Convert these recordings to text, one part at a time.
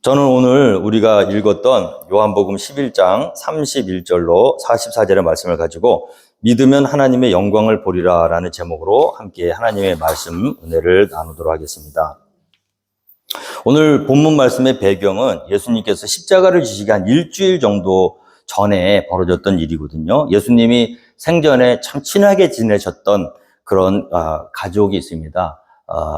저는 오늘 우리가 읽었던 요한복음 11장 31절로 44절의 말씀을 가지고 믿으면 하나님의 영광을 보리라 라는 제목으로 함께 하나님의 말씀 은혜를 나누도록 하겠습니다. 오늘 본문 말씀의 배경은 예수님께서 십자가를 지시기 한 일주일 정도 전에 벌어졌던 일이거든요. 예수님이 생전에 참 친하게 지내셨던 그런 가족이 있습니다.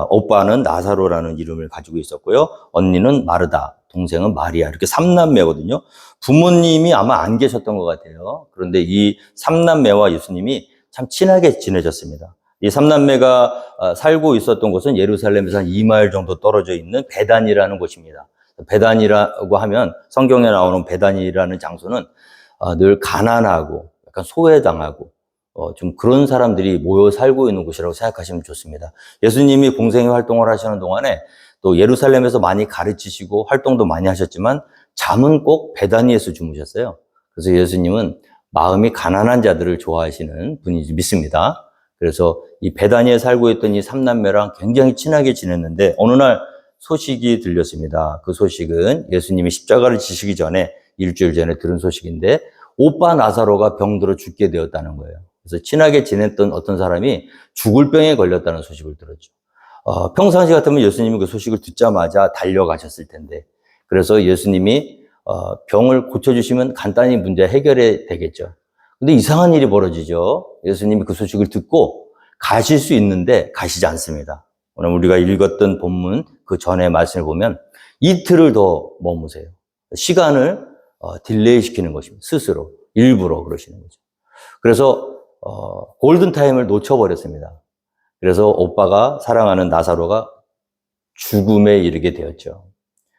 오빠는 나사로라는 이름을 가지고 있었고요. 언니는 마르다, 동생은 마리아, 이렇게 삼남매거든요. 부모님이 아마 안 계셨던 것 같아요. 그런데 이 삼남매와 예수님이 참 친하게 지내셨습니다. 이 삼남매가 살고 있었던 곳은 예루살렘에서 한 2마일 정도 떨어져 있는 베단이라는 곳입니다. 베단이라고 하면 성경에 나오는 베단이라는 장소는 늘 가난하고 약간 소외당하고 좀 그런 사람들이 모여 살고 있는 곳이라고 생각하시면 좋습니다. 예수님이 공생애 활동을 하시는 동안에 또 예루살렘에서 많이 가르치시고 활동도 많이 하셨지만 잠은 꼭 베다니에서 주무셨어요. 그래서 예수님은 마음이 가난한 자들을 좋아하시는 분인지 믿습니다. 그래서 이 베다니에 살고 있던 이 삼남매랑 굉장히 친하게 지냈는데 어느 날 소식이 들렸습니다. 그 소식은 예수님이 십자가를 지시기 전에 일주일 전에 들은 소식인데 오빠 나사로가 병들어 죽게 되었다는 거예요. 그래서 친하게 지냈던 어떤 사람이 죽을 병에 걸렸다는 소식을 들었죠. 평상시 같으면 예수님이 그 소식을 듣자마자 달려가셨을 텐데, 그래서 예수님이 병을 고쳐주시면 간단히 문제 해결이 되겠죠. 근데 이상한 일이 벌어지죠. 예수님이 그 소식을 듣고 가실 수 있는데 가시지 않습니다. 오늘 우리가 읽었던 본문 그 전에 말씀을 보면 이틀을 더 머무세요. 시간을 딜레이 시키는 것입니다. 스스로 일부러 그러시는 거죠. 그래서 골든타임을 놓쳐버렸습니다. 그래서 오빠가 사랑하는 나사로가 죽음에 이르게 되었죠.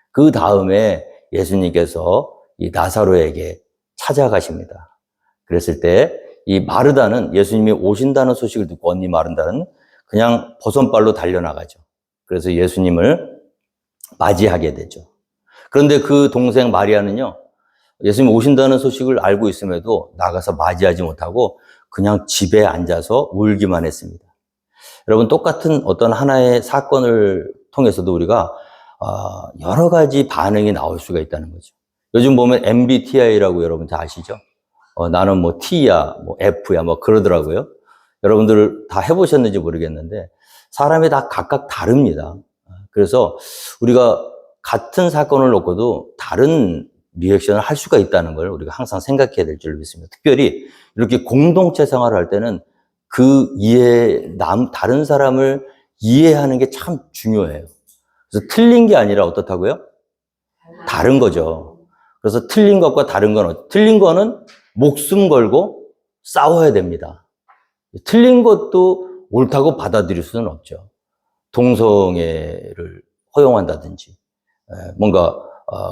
그 다음에 예수님께서 이 나사로에게 찾아가십니다. 그랬을 때 이 마르다는 예수님이 오신다는 소식을 듣고 언니 마르다는 그냥 버선발로 달려나가죠. 그래서 예수님을 맞이하게 되죠. 그런데 그 동생 마리아는요, 예수님 오신다는 소식을 알고 있음에도 나가서 맞이하지 못하고 그냥 집에 앉아서 울기만 했습니다. 여러분, 똑같은 어떤 하나의 사건을 통해서도 우리가 여러 가지 반응이 나올 수가 있다는 거죠. 요즘 보면 MBTI라고 여러분 다 아시죠? 나는 뭐 T야, 뭐 F야, 뭐 그러더라고요. 여러분들 다 해보셨는지 모르겠는데 사람이 다 각각 다릅니다. 그래서 우리가 같은 사건을 놓고도 다른 리액션을 할 수가 있다는 걸 우리가 항상 생각해야 될 줄 믿습니다. 특별히 이렇게 공동체 생활을 할 때는 다른 사람을 이해하는 게 참 중요해요. 그래서 틀린 게 아니라 어떻다고요? 다른 거죠. 그래서 틀린 것과 다른 틀린 거는 목숨 걸고 싸워야 됩니다. 틀린 것도 옳다고 받아들일 수는 없죠. 동성애를 허용한다든지, 뭔가,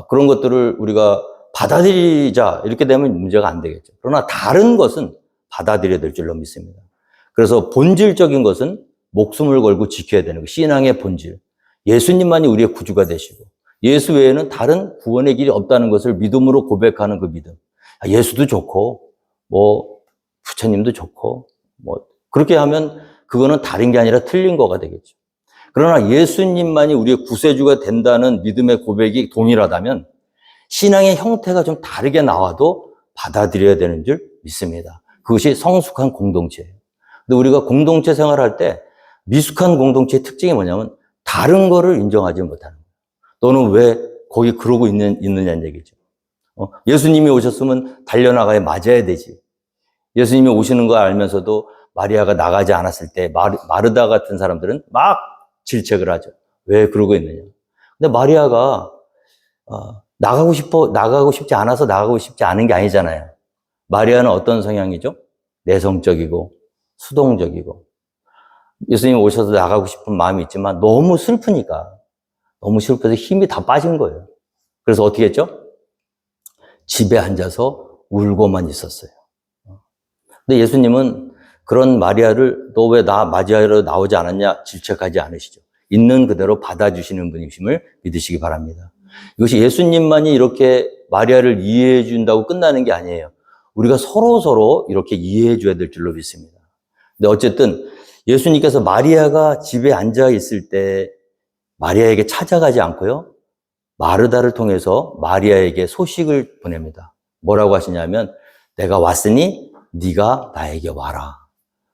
그런 것들을 우리가 받아들이자, 이렇게 되면 문제가 안 되겠죠. 그러나 다른 것은 받아들여야 될 줄로 믿습니다. 그래서 본질적인 것은 목숨을 걸고 지켜야 되는 거, 신앙의 본질. 예수님만이 우리의 구주가 되시고 예수 외에는 다른 구원의 길이 없다는 것을 믿음으로 고백하는 그 믿음. 예수도 좋고 뭐 부처님도 좋고 뭐 그렇게 하면 그거는 다른 게 아니라 틀린 거가 되겠죠. 그러나 예수님만이 우리의 구세주가 된다는 믿음의 고백이 동일하다면 신앙의 형태가 좀 다르게 나와도 받아들여야 되는 줄 믿습니다. 그것이 성숙한 공동체예요. 근데 우리가 공동체 생활할 때 미숙한 공동체의 특징이 뭐냐면 다른 거를 인정하지 못하는 거예요. 너는 왜 거기 그러고 있느냐는 얘기죠. 예수님이 오셨으면 달려나가야 맞아야 되지. 예수님이 오시는 거 알면서도 마리아가 나가지 않았을 때 마르다 같은 사람들은 막 질책을 하죠. 왜 그러고 있느냐. 근데 마리아가 나가고 싶지 않아서 나가고 싶지 않은 게 아니잖아요. 마리아는 어떤 성향이죠? 내성적이고 수동적이고 예수님 오셔서 나가고 싶은 마음이 있지만 너무 슬퍼서 힘이 다 빠진 거예요. 그래서 어떻게 했죠? 집에 앉아서 울고만 있었어요. 근데 예수님은 그런 마리아를 너 왜 나 맞이하러 나오지 않았냐 질책하지 않으시죠. 있는 그대로 받아주시는 분이심을 믿으시기 바랍니다. 이것이 예수님만이 이렇게 마리아를 이해해 준다고 끝나는 게 아니에요. 우리가 서로 이렇게 이해해 줘야 될 줄로 믿습니다. 근데 어쨌든 예수님께서 마리아가 집에 앉아 있을 때 마리아에게 찾아가지 않고요. 마르다를 통해서 마리아에게 소식을 보냅니다. 뭐라고 하시냐면 내가 왔으니 네가 나에게 와라.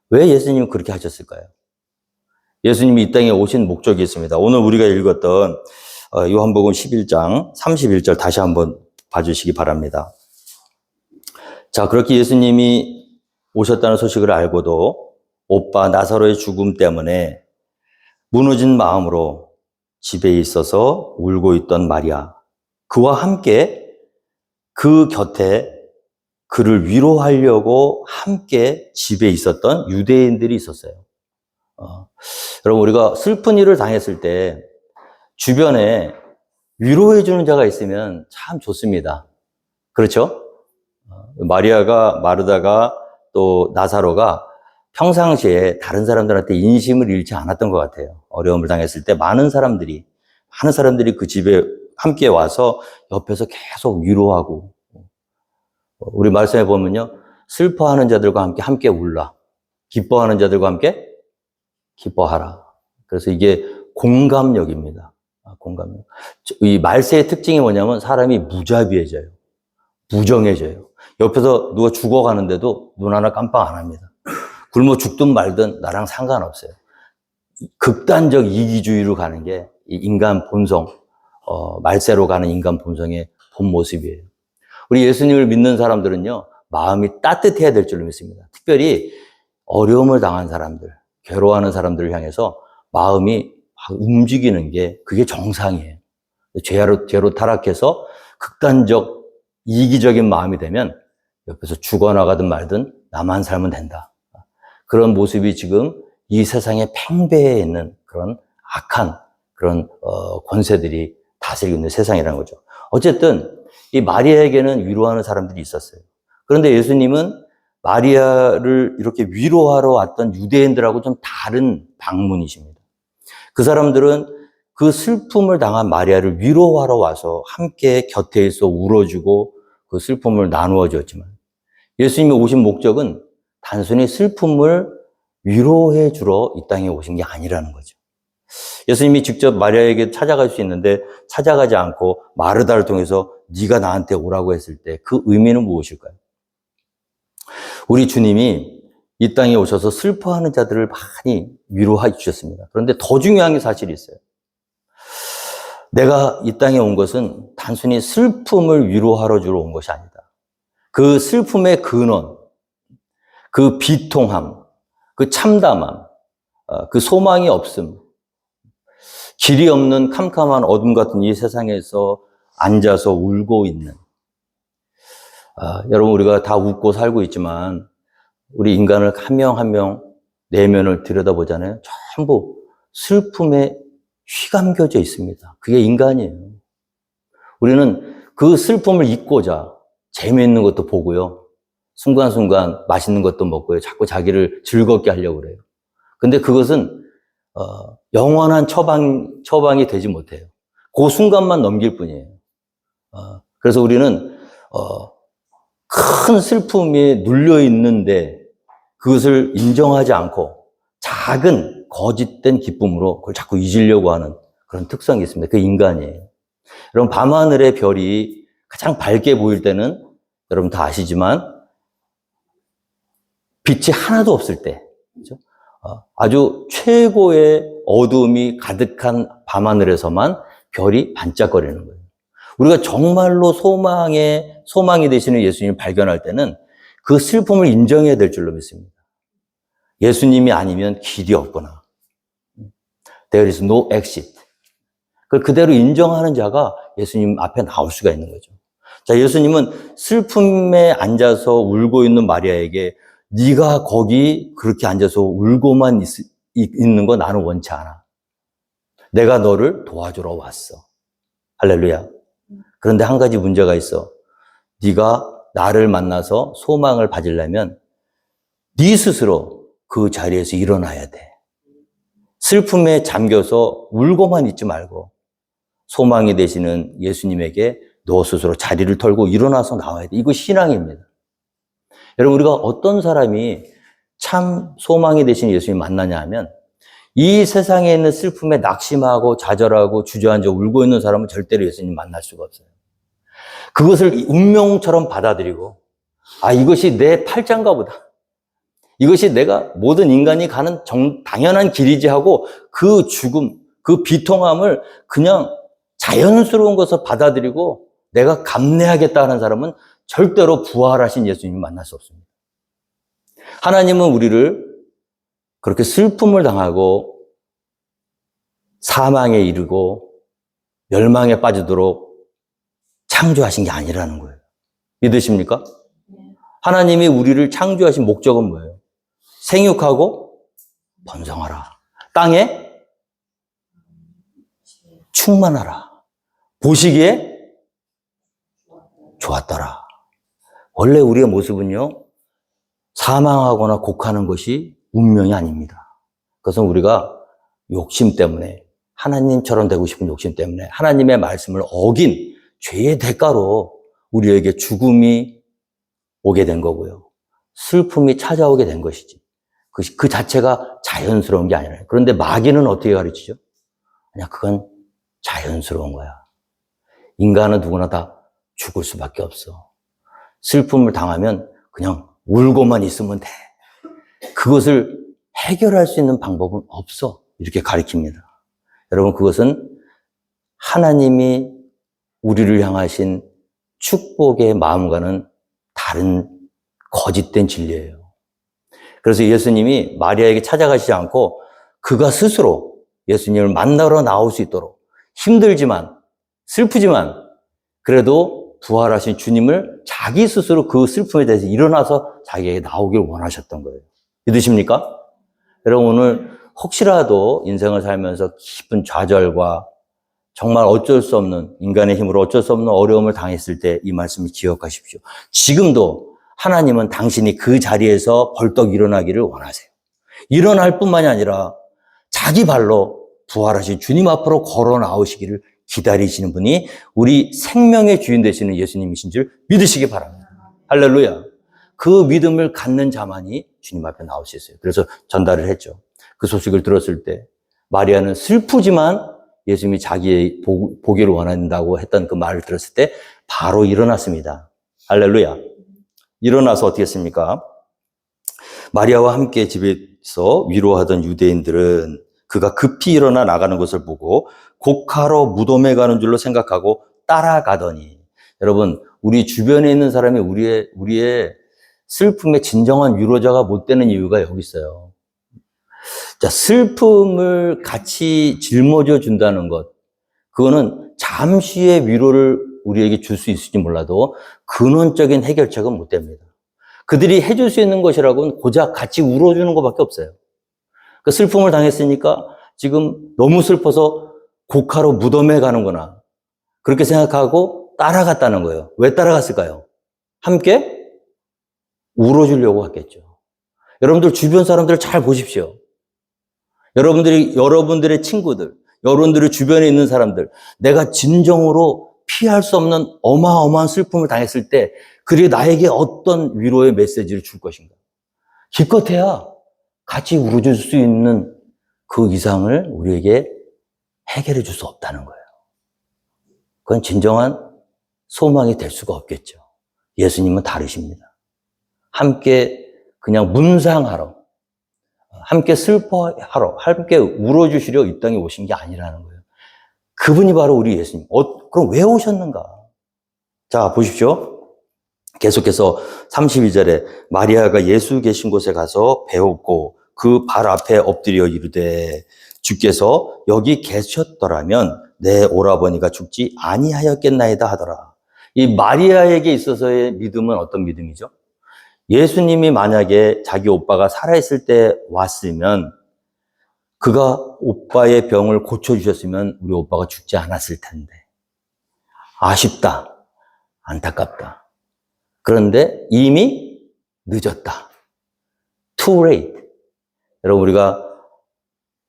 왜 예수님은 그렇게 하셨을까요? 예수님이 이 땅에 오신 목적이 있습니다. 오늘 우리가 읽었던 요한복음 11장 31절 다시 한번 봐주시기 바랍니다. 자, 그렇게 예수님이 오셨다는 소식을 알고도 오빠 나사로의 죽음 때문에 무너진 마음으로 집에 있어서 울고 있던 마리아, 그와 함께 그 곁에 그를 위로하려고 함께 집에 있었던 유대인들이 있었어요. 여러분, 우리가 슬픈 일을 당했을 때 주변에 위로해 주는 자가 있으면 참 좋습니다. 그렇죠? 마리아가, 마르다가 또 나사로가 평상시에 다른 사람들한테 인심을 잃지 않았던 것 같아요. 어려움을 당했을 때 많은 사람들이 그 집에 함께 와서 옆에서 계속 위로하고, 우리 말씀에 보면요, 슬퍼하는 자들과 함께 울라. 기뻐하는 자들과 함께 기뻐하라. 그래서 이게 공감력입니다. 공감력. 이 말세의 특징이 뭐냐면 사람이 무자비해져요. 무정해져요. 옆에서 누가 죽어가는데도 눈 하나 깜빡 안 합니다. 굶어 죽든 말든 나랑 상관없어요. 극단적 이기주의로 가는 게 인간 본성, 말세로 가는 인간 본성의 본 모습이에요. 우리 예수님을 믿는 사람들은요, 마음이 따뜻해야 될 줄로 믿습니다. 특별히 어려움을 당한 사람들, 괴로워하는 사람들을 향해서 마음이 움직이는 게 그게 정상이에요. 죄로 타락해서 극단적 이기적인 마음이 되면 옆에서 죽어나가든 말든 나만 살면 된다. 그런 모습이 지금 이 세상에 팽배해 있는 그런 악한 그런 권세들이 다스리고 있는 세상이라는 거죠. 어쨌든 이 마리아에게는 위로하는 사람들이 있었어요. 그런데 예수님은 마리아를 이렇게 위로하러 왔던 유대인들하고 좀 다른 방문이십니다. 그 사람들은 그 슬픔을 당한 마리아를 위로하러 와서 함께 곁에 있어 울어주고 그 슬픔을 나누어 줬지만 예수님이 오신 목적은 단순히 슬픔을 위로해 주러 이 땅에 오신 게 아니라는 거죠. 예수님이 직접 마리아에게 찾아갈 수 있는데 찾아가지 않고 마르다를 통해서 네가 나한테 오라고 했을 때 그 의미는 무엇일까요? 우리 주님이 이 땅에 오셔서 슬퍼하는 자들을 많이 위로해 주셨습니다. 그런데 더 중요한 게 사실이 있어요. 내가 이 땅에 온 것은 단순히 슬픔을 위로하러 주러 온 것이 아니다. 그 슬픔의 근원, 그 비통함, 그 참담함, 그 소망이 없음, 길이 없는 캄캄한 어둠 같은 이 세상에서 앉아서 울고 있는, 여러분, 우리가 다 웃고 살고 있지만 우리 인간을 한 명 한 명 내면을 들여다보잖아요. 전부 슬픔에 휘감겨져 있습니다. 그게 인간이에요. 우리는 그 슬픔을 잊고자 재미있는 것도 보고요. 순간순간 맛있는 것도 먹고요. 자꾸 자기를 즐겁게 하려고 그래요. 근데 그것은 영원한 처방이 되지 못해요. 그 순간만 넘길 뿐이에요. 그래서 우리는 큰 슬픔에 눌려 있는데 그것을 인정하지 않고 작은 거짓된 기쁨으로 그걸 자꾸 잊으려고 하는 그런 특성이 있습니다. 그 인간이에요. 여러분, 밤하늘의 별이 가장 밝게 보일 때는 여러분 다 아시지만 빛이 하나도 없을 때, 그렇죠? 아주 최고의 어두움이 가득한 밤하늘에서만 별이 반짝거리는 거예요. 우리가 정말로 소망이 되시는 예수님을 발견할 때는 그 슬픔을 인정해야 될 줄로 믿습니다. 예수님이 아니면 길이 없구나. There is no exit. 그걸 그대로 인정하는 자가 예수님 앞에 나올 수가 있는 거죠. 자, 예수님은 슬픔에 앉아서 울고 있는 마리아에게 네가 거기 그렇게 앉아서 울고만 있는 거 나는 원치 않아. 내가 너를 도와주러 왔어. 할렐루야. 그런데 한 가지 문제가 있어. 네가 나를 만나서 소망을 받으려면 네 스스로 그 자리에서 일어나야 돼. 슬픔에 잠겨서 울고만 있지 말고 소망이 되시는 예수님에게 너 스스로 자리를 털고 일어나서 나와야 돼. 이거 신앙입니다. 여러분, 우리가 어떤 사람이 참 소망이 되신 예수님 만나냐 하면 이 세상에 있는 슬픔에 낙심하고 좌절하고 주저앉아 울고 있는 사람은 절대로 예수님 만날 수가 없어요. 그것을 운명처럼 받아들이고, 아, 이것이 내 팔자인가 보다. 이것이 내가 모든 인간이 가는 당연한 길이지 하고 그 죽음, 그 비통함을 그냥 자연스러운 것을 받아들이고 내가 감내하겠다 하는 사람은 절대로 부활하신 예수님을 만날 수 없습니다. 하나님은 우리를 그렇게 슬픔을 당하고 사망에 이르고 멸망에 빠지도록 창조하신 게 아니라는 거예요. 믿으십니까? 하나님이 우리를 창조하신 목적은 뭐예요? 생육하고 번성하라. 땅에 충만하라. 보시기에 좋았더라. 원래 우리의 모습은요, 사망하거나 곡하는 것이 운명이 아닙니다. 그것은 우리가 욕심 때문에, 하나님처럼 되고 싶은 욕심 때문에 하나님의 말씀을 어긴 죄의 대가로 우리에게 죽음이 오게 된 거고요. 슬픔이 찾아오게 된 것이지. 그 자체가 자연스러운 게 아니라. 그런데 마귀는 어떻게 가르치죠? 그냥 그건 자연스러운 거야. 인간은 누구나 다 죽을 수밖에 없어. 슬픔을 당하면 그냥 울고만 있으면 돼. 그것을 해결할 수 있는 방법은 없어. 이렇게 가르칩니다. 여러분, 그것은 하나님이 우리를 향하신 축복의 마음과는 다른 거짓된 진리예요. 그래서 예수님이 마리아에게 찾아가시지 않고 그가 스스로 예수님을 만나러 나올 수 있도록 힘들지만 슬프지만 그래도 부활하신 주님을 자기 스스로 그 슬픔에 대해서 일어나서 자기에게 나오길 원하셨던 거예요. 믿으십니까? 여러분, 오늘 혹시라도 인생을 살면서 깊은 좌절과 정말 어쩔 수 없는, 인간의 힘으로 어쩔 수 없는 어려움을 당했을 때 이 말씀을 기억하십시오. 지금도 하나님은 당신이 그 자리에서 벌떡 일어나기를 원하세요. 일어날 뿐만이 아니라 자기 발로 부활하신 주님 앞으로 걸어 나오시기를 기다리시는 분이 우리 생명의 주인 되시는 예수님이신 줄 믿으시기 바랍니다. 할렐루야. 그 믿음을 갖는 자만이 주님 앞에 나올 수 있어요. 그래서 전달을 했죠. 그 소식을 들었을 때 마리아는 슬프지만 예수님이 자기의 보기를 원한다고 했던 그 말을 들었을 때 바로 일어났습니다. 할렐루야. 일어나서 어떻게 했습니까? 마리아와 함께 집에서 위로하던 유대인들은 그가 급히 일어나 나가는 것을 보고 곡하러 무덤에 가는 줄로 생각하고 따라가더니, 여러분, 우리 주변에 있는 사람이 우리의 슬픔의 진정한 위로자가 못 되는 이유가 여기 있어요. 자, 슬픔을 같이 짊어져 준다는 것, 그거는 잠시의 위로를 우리에게 줄 수 있을지 몰라도 근원적인 해결책은 못 됩니다. 그들이 해줄 수 있는 것이라고는 고작 같이 울어주는 것밖에 없어요. 그 슬픔을 당했으니까 지금 너무 슬퍼서 곡하러 무덤에 가는구나, 그렇게 생각하고 따라갔다는 거예요. 왜 따라갔을까요? 함께 울어주려고 했겠죠. 여러분들 주변 사람들을 잘 보십시오. 여러분들의 친구들, 여러분들의 주변에 있는 사람들, 내가 진정으로 피할 수 없는 어마어마한 슬픔을 당했을 때 그들이 나에게 어떤 위로의 메시지를 줄 것인가? 기껏해야 같이 울어줄 수 있는 그 이상을 우리에게 해결해 줄 수 없다는 거예요. 그건 진정한 소망이 될 수가 없겠죠. 예수님은 다르십니다. 함께 그냥 문상하러, 함께 슬퍼하러, 함께 울어주시려 이 땅에 오신 게 아니라는 거예요. 그분이 바로 우리 예수님. 그럼 왜 오셨는가? 자, 보십시오. 계속해서 32절에 마리아가 예수 계신 곳에 가서 배웠고 그 발 앞에 엎드려 이르되 주께서 여기 계셨더라면 내 오라버니가 죽지 아니하였겠나이다 하더라. 이 마리아에게 있어서의 믿음은 어떤 믿음이죠? 예수님이 만약에 자기 오빠가 살아있을 때 왔으면, 그가 오빠의 병을 고쳐주셨으면 우리 오빠가 죽지 않았을 텐데. 아쉽다. 안타깝다. 그런데 이미 늦었다. Too late. 여러분, 우리가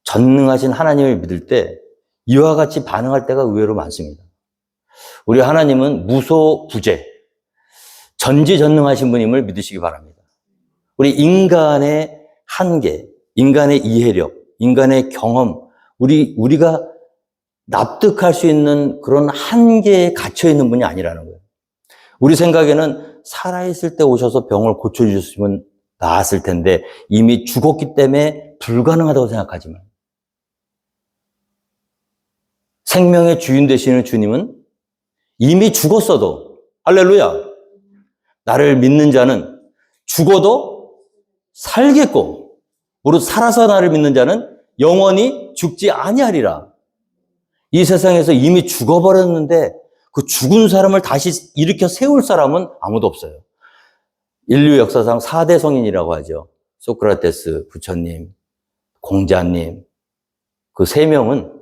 전능하신 하나님을 믿을 때 이와 같이 반응할 때가 의외로 많습니다. 우리 하나님은 무소부재, 전지전능하신 분임을 믿으시기 바랍니다. 우리 인간의 한계, 인간의 이해력, 인간의 경험, 우리가 납득할 수 있는 그런 한계에 갇혀 있는 분이 아니라는 거예요. 우리 생각에는 살아있을 때 오셔서 병을 고쳐주셨으면 나았을 텐데 이미 죽었기 때문에 불가능하다고 생각하지만 생명의 주인 되시는 주님은 이미 죽었어도 할렐루야, 나를 믿는 자는 죽어도 살겠고 무릇 살아서 나를 믿는 자는 영원히 죽지 아니하리라. 이 세상에서 이미 죽어버렸는데 그 죽은 사람을 다시 일으켜 세울 사람은 아무도 없어요. 인류 역사상 4대 성인이라고 하죠. 소크라테스 부처님, 공자님, 그 3명은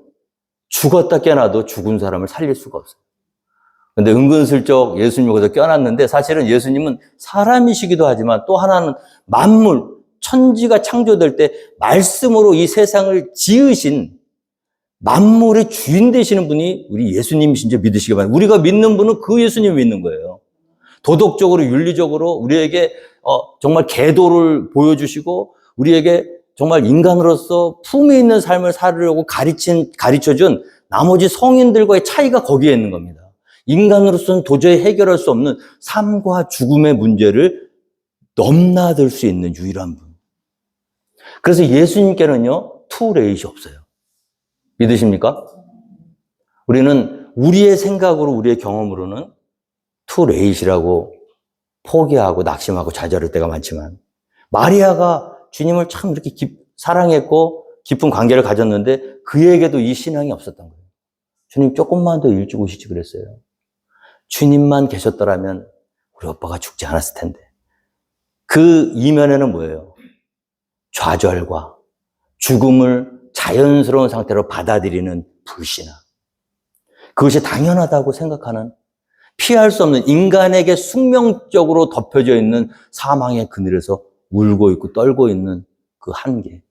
죽었다 깨어나도 죽은 사람을 살릴 수가 없어요. 근데 은근슬쩍 예수님 거기서 껴놨는데 사실은 예수님은 사람이시기도 하지만 또 하나는 만물, 천지가 창조될 때 말씀으로 이 세상을 지으신 만물의 주인 되시는 분이 우리 예수님이신 줄 믿으시기 바랍니다. 우리가 믿는 분은 그 예수님을 믿는 거예요. 도덕적으로, 윤리적으로 우리에게 정말 계도를 보여주시고 우리에게 정말 인간으로서 품위 있는 삶을 살으려고 가르쳐준 나머지 성인들과의 차이가 거기에 있는 겁니다. 인간으로서는 도저히 해결할 수 없는 삶과 죽음의 문제를 넘나들 수 있는 유일한 분. 그래서 예수님께는요, 투레이시 없어요. 믿으십니까? 우리는 우리의 생각으로, 우리의 경험으로는 투레이시라고 포기하고 낙심하고 좌절할 때가 많지만 마리아가 주님을 참 이렇게 사랑했고 깊은 관계를 가졌는데 그에게도 이 신앙이 없었던 거예요. 주님 조금만 더 일찍 오시지 그랬어요. 주님만 계셨더라면 우리 오빠가 죽지 않았을 텐데. 그 이면에는 뭐예요? 좌절과 죽음을 자연스러운 상태로 받아들이는 불신앙. 그것이 당연하다고 생각하는, 피할 수 없는, 인간에게 숙명적으로 덮여져 있는 사망의 그늘에서 울고 있고 떨고 있는 그 한계.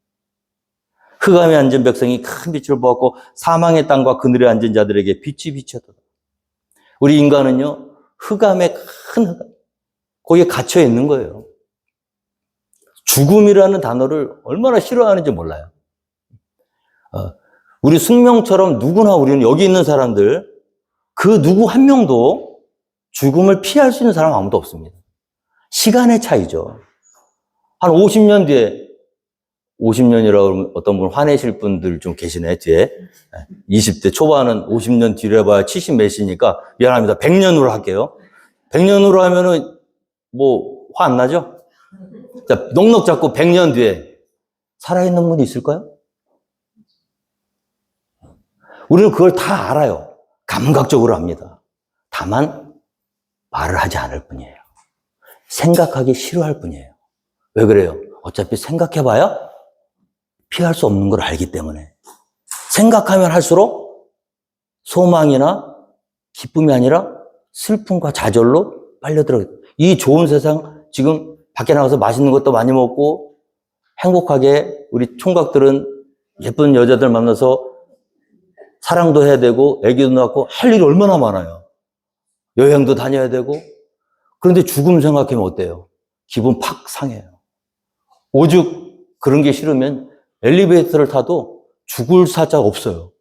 흑암에 앉은 백성이 큰 빛을 보았고 사망의 땅과 그늘에 앉은 자들에게 빛이 비쳤도다. 우리 인간은요, 흑암의 큰 흑암, 거기에 갇혀 있는 거예요. 죽음이라는 단어를 얼마나 싫어하는지 몰라요. 우리 숙명처럼 누구나, 우리는 여기 있는 사람들 그 누구 한 명도 죽음을 피할 수 있는 사람 아무도 없습니다. 시간의 차이죠. 한 50년 뒤에, 50년이라고 그러면 어떤 분 화내실 분들 좀 계시네, 뒤에. 20대 초반은 50년 뒤로 해봐야 70 몇이니까 미안합니다. 100년으로 할게요. 100년으로 하면은 뭐 화 안 나죠? 자, 넉넉 잡고 100년 뒤에 살아있는 분이 있을까요? 우리는 그걸 다 알아요. 감각적으로 압니다. 다만 말을 하지 않을 뿐이에요. 생각하기 싫어할 뿐이에요. 왜 그래요? 어차피 생각해봐야 피할 수 없는 걸 알기 때문에. 생각하면 할수록 소망이나 기쁨이 아니라 슬픔과 좌절로 빨려들어요. 이 좋은 세상, 지금 밖에 나가서 맛있는 것도 많이 먹고 행복하게 우리 총각들은 예쁜 여자들 만나서 사랑도 해야 되고 애기도 낳고 할 일이 얼마나 많아요. 여행도 다녀야 되고. 그런데 죽음 생각하면 어때요? 기분 팍 상해요. 오죽 그런 게 싫으면 엘리베이터를 타도 죽을 사자가 없어요.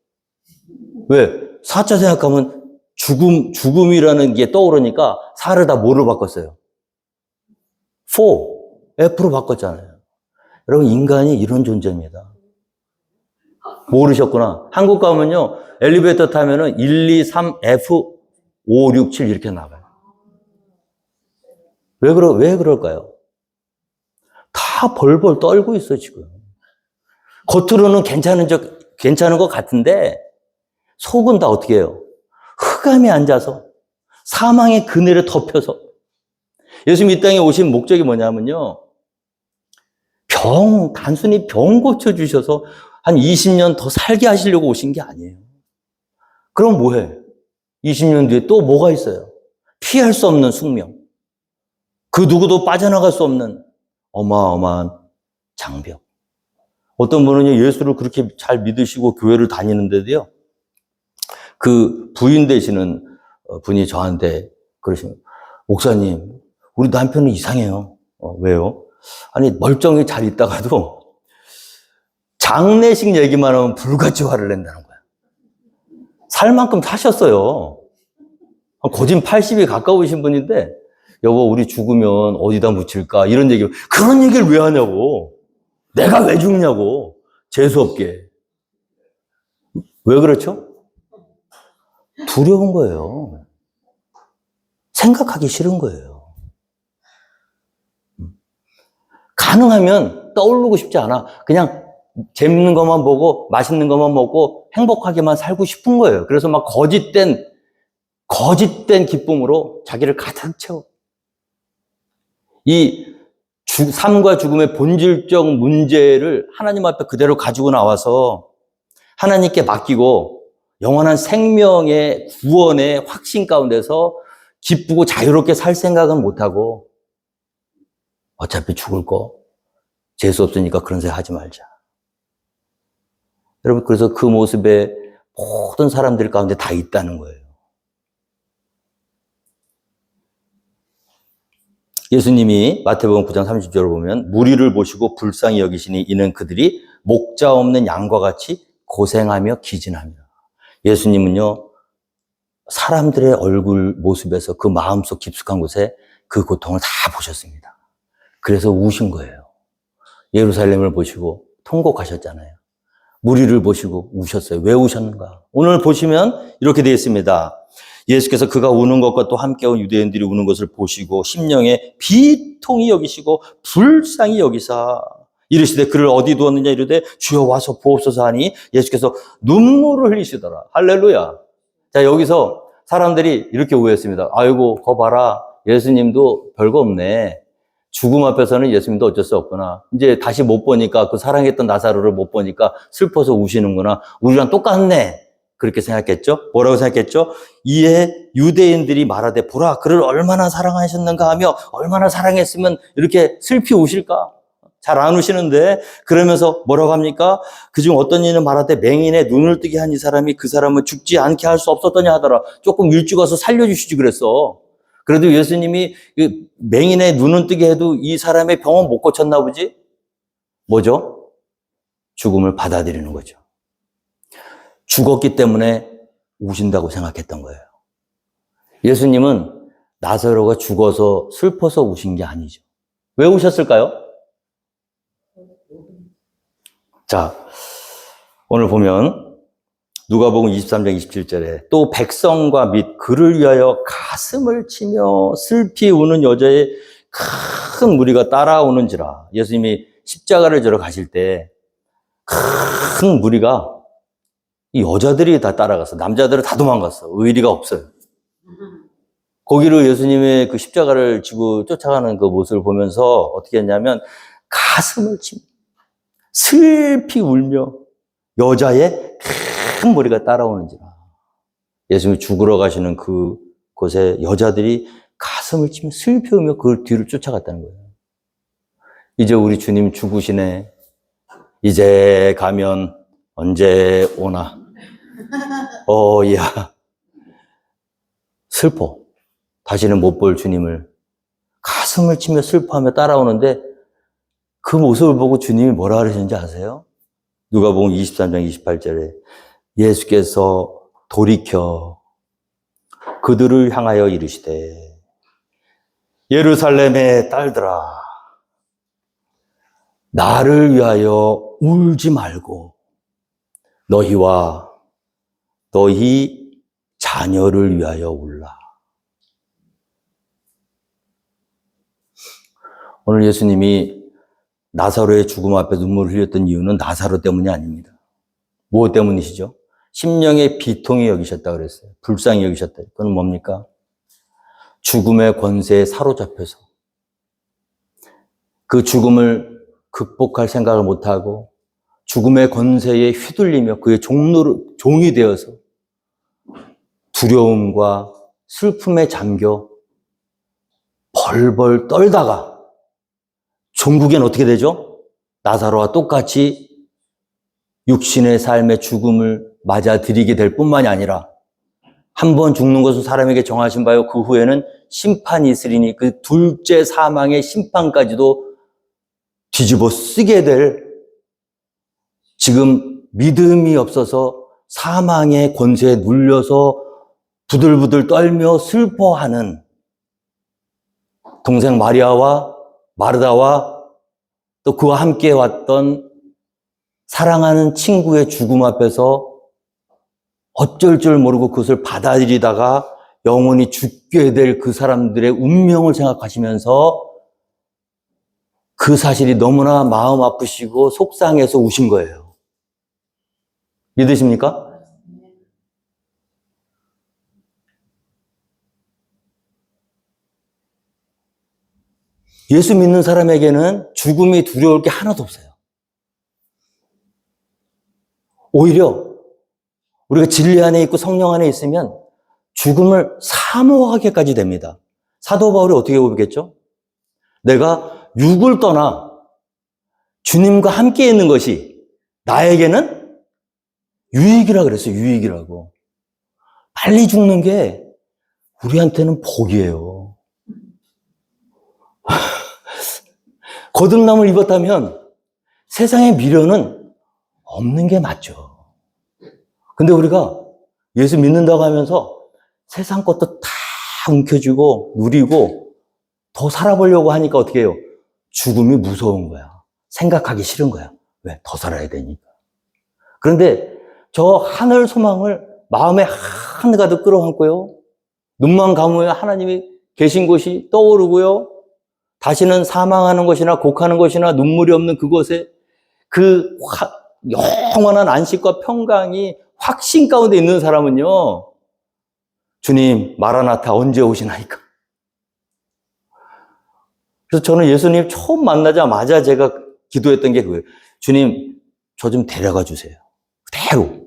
왜? 사자 생각하면 죽음이라는 게 떠오르니까 사를 다 뭐로 바꿨어요? F로 바꿨잖아요. 여러분, 인간이 이런 존재입니다. 모르셨구나. 한국 가면요, 엘리베이터 타면은 1, 2, 3, F, 5, 6, 7 이렇게 나가요. 왜 그럴까요? 다 벌벌 떨고 있어, 지금. 겉으로는 괜찮은 것 같은데, 속은 다 어떻게 해요? 흑암에 앉아서, 사망의 그늘에 덮여서. 예수님 이 땅에 오신 목적이 뭐냐면요, 단순히 병 고쳐주셔서 한 20년 더 살게 하시려고 오신 게 아니에요. 그럼 뭐해? 20년 뒤에 또 뭐가 있어요? 피할 수 없는 숙명. 그 누구도 빠져나갈 수 없는 어마어마한 장벽. 어떤 분은 예수를 그렇게 잘 믿으시고 교회를 다니는데도요, 그 부인 되시는 분이 저한테 그러시면, 목사님, 우리 남편은 이상해요. 왜요? 아니, 멀쩡히 잘 있다가도 장례식 얘기만 하면 불같이 화를 낸다는 거야. 살 만큼 사셨어요. 거진 80이 가까우신 분인데, 여보, 우리 죽으면 어디다 묻힐까? 이런 얘기, 그런 얘기를 왜 하냐고. 내가 왜 죽냐고. 재수없게. 왜 그렇죠? 두려운 거예요. 생각하기 싫은 거예요. 가능하면 떠오르고 싶지 않아. 그냥 재밌는 것만 보고 맛있는 것만 먹고 행복하게만 살고 싶은 거예요. 그래서 막 거짓된 기쁨으로 자기를 가득 채워. 이 삶과 죽음의 본질적 문제를 하나님 앞에 그대로 가지고 나와서 하나님께 맡기고 영원한 생명의 구원의 확신 가운데서 기쁘고 자유롭게 살 생각은 못하고 어차피 죽을 거 재수 없으니까 그런 생각 하지 말자. 여러분, 그래서 그 모습에 모든 사람들 가운데 다 있다는 거예요. 예수님이 마태복음 9장 30절을 보면 무리를 보시고 불쌍히 여기시니 이는 그들이 목자 없는 양과 같이 고생하며 기진합니다. 예수님은요, 사람들의 얼굴 모습에서 그 마음속 깊숙한 곳에 그 고통을 다 보셨습니다. 그래서 우신 거예요. 예루살렘을 보시고 통곡하셨잖아요. 무리를 보시고 우셨어요. 왜 우셨는가? 오늘 보시면 이렇게 되어 있습니다. 예수께서 그가 우는 것과 또 함께 온 유대인들이 우는 것을 보시고 심령에 비통히 여기시고 불쌍히 여기사 이르시되 그를 어디 두었느냐 이르되 주여 와서 보옵소서 하니 예수께서 눈물을 흘리시더라. 할렐루야. 자, 여기서 사람들이 이렇게 오해했습니다. 아이고, 거 봐라. 예수님도 별거 없네. 죽음 앞에서는 예수님도 어쩔 수 없구나. 이제 다시 못 보니까 그 사랑했던 나사로를 못 보니까 슬퍼서 우시는구나. 우리랑 똑같네. 그렇게 생각했죠? 뭐라고 생각했죠? 이에 유대인들이 말하되 보라 그를 얼마나 사랑하셨는가 하며 얼마나 사랑했으면 이렇게 슬피 우실까? 잘 안 우시는데 그러면서 뭐라고 합니까? 그중 어떤 이는 말하되 맹인의 눈을 뜨게 한 이 사람이 그 사람을 죽지 않게 할 수 없었더냐 하더라. 조금 일찍 와서 살려주시지 그랬어. 그래도 예수님이 맹인의 눈은 뜨게 해도 이 사람의 병은 못 고쳤나 보지? 뭐죠? 죽음을 받아들이는 거죠. 죽었기 때문에 우신다고 생각했던 거예요. 예수님은 나사로가 죽어서 슬퍼서 우신 게 아니죠. 왜 우셨을까요? 자, 오늘 보면 누가복음 23장 27절에 또 백성과 및 그를 위하여 가슴을 치며 슬피 우는 여자의 큰 무리가 따라오는지라. 예수님이 십자가를 지러 가실 때 큰 무리가 이 여자들이 다 따라갔어. 남자들은 다 도망갔어. 의리가 없어요. 거기로 예수님의 그 십자가를 지고 쫓아가는 그 모습을 보면서 어떻게 했냐면 가슴을 치며 슬피 울며 여자의 큰 무리가 따라오는지라. 예수님이 죽으러 가시는 그 곳에 여자들이 가슴을 치며 슬피 울며 그 뒤를 쫓아갔다는 거예요. 이제 우리 주님 죽으시네. 이제 가면 언제 오나. 야. 슬퍼. 다시는 못 볼 주님을 가슴을 치며 슬퍼하며 따라오는데 그 모습을 보고 주님이 뭐라 그러시는지 아세요? 누가복음 23장 28절에 예수께서 돌이켜 그들을 향하여 이르시되 예루살렘의 딸들아 나를 위하여 울지 말고 너희와 너희 자녀를 위하여 울라. 오늘 예수님이 나사로의 죽음 앞에 눈물을 흘렸던 이유는 나사로 때문이 아닙니다. 무엇 때문이시죠? 심령의 비통이 여기셨다 그랬어요. 불쌍히 여기셨다. 그건 뭡니까? 죽음의 권세에 사로잡혀서 그 죽음을 극복할 생각을 못하고 죽음의 권세에 휘둘리며 그의 종이 되어서 두려움과 슬픔에 잠겨 벌벌 떨다가 종국엔 어떻게 되죠? 나사로와 똑같이 육신의 삶의 죽음을 맞아들이게 될 뿐만이 아니라 한 번 죽는 것은 사람에게 정하신 바요 그 후에는 심판이 있으리니 그 둘째 사망의 심판까지도 뒤집어 쓰게 될 지금 믿음이 없어서 사망의 권세에 눌려서 부들부들 떨며 슬퍼하는 동생 마리아와 마르다와 또 그와 함께 왔던 사랑하는 친구의 죽음 앞에서 어쩔 줄 모르고 그것을 받아들이다가 영원히 죽게 될 그 사람들의 운명을 생각하시면서 그 사실이 너무나 마음 아프시고 속상해서 우신 거예요. 믿으십니까? 예수 믿는 사람에게는 죽음이 두려울 게 하나도 없어요. 오히려 우리가 진리 안에 있고 성령 안에 있으면 죽음을 사모하게까지 됩니다. 사도 바울이 어떻게 고백했죠? 내가 육을 떠나 주님과 함께 있는 것이 나에게는 유익이라 그랬어요. 유익이라고. 빨리 죽는 게 우리한테는 복이에요. 거듭남을 입었다면 세상의 미련은 없는 게 맞죠. 근데 우리가 예수 믿는다고 하면서 세상 것도 다 움켜쥐고 누리고 더 살아보려고 하니까 어떻게 해요? 죽음이 무서운 거야. 생각하기 싫은 거야. 왜? 더 살아야 되니까. 그런데 저 하늘 소망을 마음에 한가득 끌어안고요. 눈만 감으면 하나님이 계신 곳이 떠오르고요. 다시는 사망하는 것이나 곡하는 것이나 눈물이 없는 그곳에 그 영원한 안식과 평강이 확신 가운데 있는 사람은요. 주님 마라나타 언제 오시나이까. 그래서 저는 예수님 처음 만나자마자 제가 기도했던 게 그거예요. 주님 저 좀 데려가 주세요. 그대로.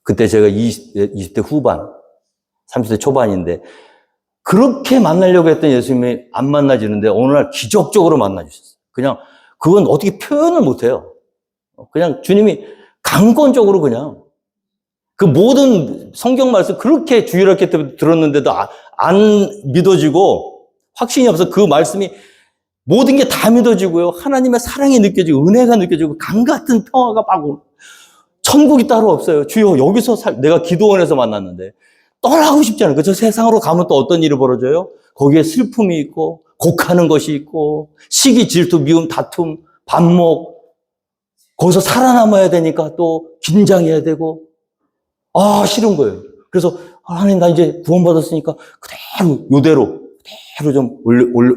그때 제가 20대 후반, 30대 초반인데 그렇게 만나려고 했던 예수님이 안 만나지는데 어느 날 기적적으로 만나주셨어요. 그냥 그건 어떻게 표현을 못해요. 그냥 주님이 강권적으로 그냥 그 모든 성경 말씀 그렇게 주일학교 때 들었는데도 안 믿어지고 확신이 없어. 그 말씀이 모든 게 다 믿어지고요. 하나님의 사랑이 느껴지고 은혜가 느껴지고 강 같은 평화가 막 천국이 따로 없어요. 주여 여기서 내가 기도원에서 만났는데 떠나고 싶지 않아요. 저 세상으로 가면 또 어떤 일이 벌어져요? 거기에 슬픔이 있고 곡하는 것이 있고 시기, 질투, 미움, 다툼, 반목 거기서 살아남아야 되니까 또 긴장해야 되고 싫은 거예요. 그래서 하나님 나 이제 구원받았으니까 그대로 요대로 그대로 좀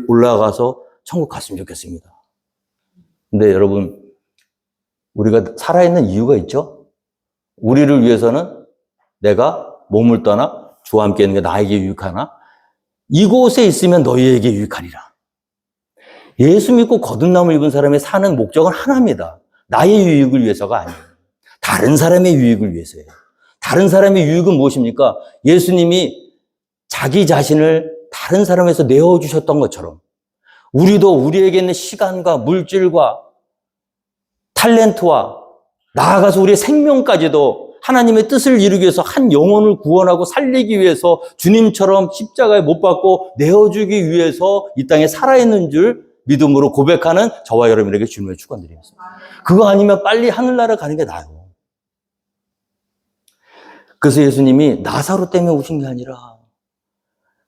올라가서 천국 갔으면 좋겠습니다. 근데 여러분 우리가 살아있는 이유가 있죠? 우리를 위해서는 내가 몸을 떠나 주와 함께 있는 게 나에게 유익하나? 이곳에 있으면 너희에게 유익하리라. 예수 믿고 거듭남을 입은 사람의 사는 목적은 하나입니다. 나의 유익을 위해서가 아니에요. 다른 사람의 유익을 위해서예요. 다른 사람의 유익은 무엇입니까? 예수님이 자기 자신을 다른 사람에서 내어주셨던 것처럼 우리도 우리에게 있는 시간과 물질과 탤런트와 나아가서 우리의 생명까지도 하나님의 뜻을 이루기 위해서 한 영혼을 구원하고 살리기 위해서 주님처럼 십자가에 못 박고 내어주기 위해서 이 땅에 살아있는 줄 믿음으로 고백하는 저와 여러분에게 주님의 축원드리겠습니다. 그거 아니면 빨리 하늘나라 가는 게 나아요. 그래서 예수님이 나사로 때문에 우신 게 아니라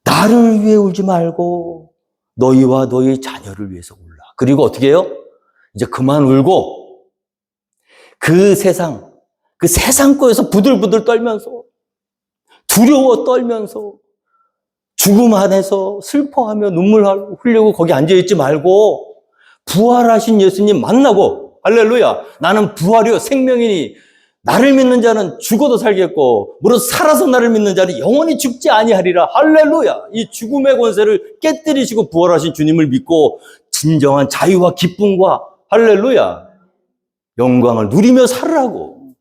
나를 위해 울지 말고 너희와 너희 자녀를 위해서 울라. 그리고 어떻게 해요? 이제 그만 울고 그 세상 거에서 부들부들 떨면서 두려워 떨면서 죽음 안에서 슬퍼하며 눈물 흘리고 거기 앉아있지 말고 부활하신 예수님 만나고 할렐루야 나는 부활이요 생명이니 나를 믿는 자는 죽어도 살겠고 무릇 살아서 나를 믿는 자는 영원히 죽지 아니하리라. 할렐루야. 이 죽음의 권세를 깨뜨리시고 부활하신 주님을 믿고 진정한 자유와 기쁨과 할렐루야 영광을 누리며 살으라고.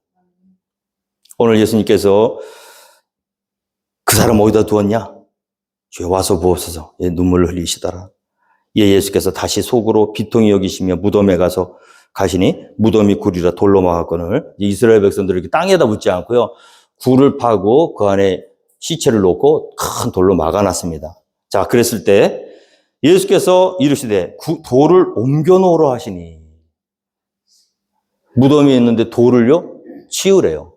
오늘 예수님께서 그 사람 어디다 두었냐? 주여 와서 부옵소서. 눈물을 흘리시더라. 예수께서 다시 속으로 비통히 여기시며 무덤에 가시니 무덤이 굴이라 돌로 막았거늘 이스라엘 백성들을 이렇게 땅에다 묻지 않고요. 굴을 파고 그 안에 시체를 놓고 큰 돌로 막아놨습니다. 자, 그랬을 때 예수께서 이르시되 돌을 옮겨 놓으라 하시니 무덤이 있는데 돌을요? 치우래요.